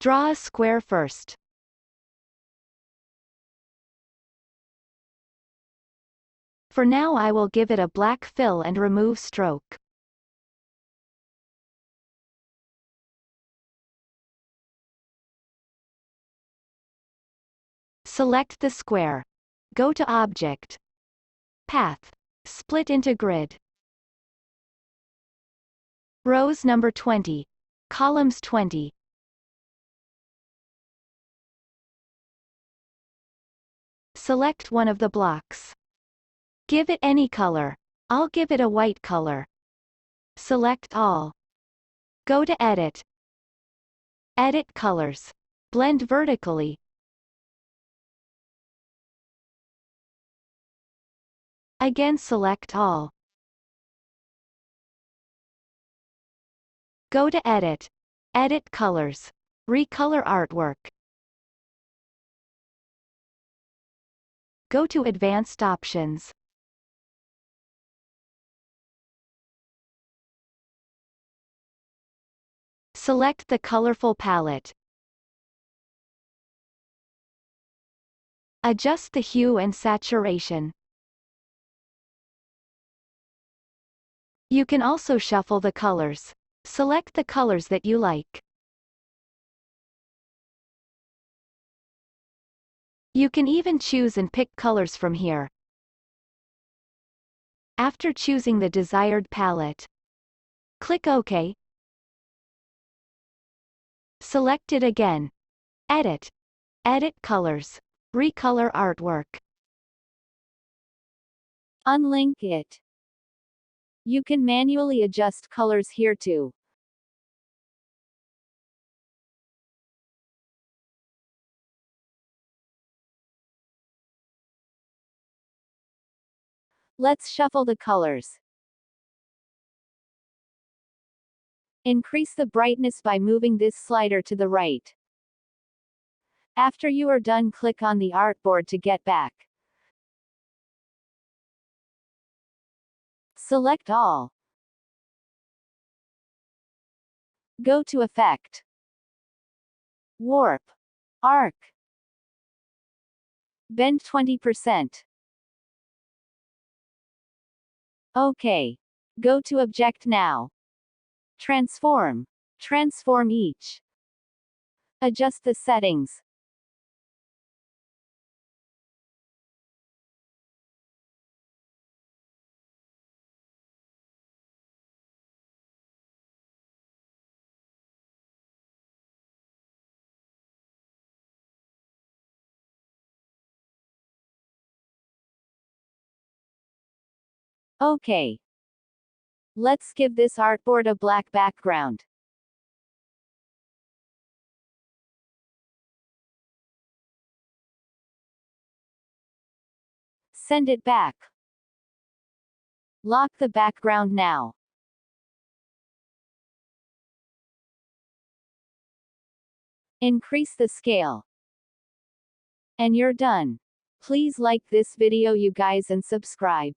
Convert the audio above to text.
Draw a square first. For now I will give it a black fill and remove stroke. Select the square. Go to Object. Path. Split into grid. Rows number 20. Columns 20. Select one of the blocks. Give it any color. I'll give it a white color. Select all. Go to Edit. Edit colors. Blend vertically. Again select all. Go to Edit. Edit colors. Recolor artwork. Go to Advanced Options. Select the colorful palette. Adjust the hue and saturation. You can also shuffle the colors. Select the colors that you like. You can even choose and pick colors from here. After choosing the desired palette, click OK. Select it again. Edit. Edit colors. Recolor artwork. Unlink it. You can manually adjust colors here too. Let's shuffle the colors. Increase the brightness by moving this slider to the right. After you are done, click on the artboard to get back. Select all. Go to Effect. Warp. Arc. Bend 20%. OK. Go to Object now. Transform. Transform each. Adjust the settings. OK. Let's give this artboard a black background. Send it back. Lock the background now. Increase the scale. And you're done. Please like this video you guys and subscribe.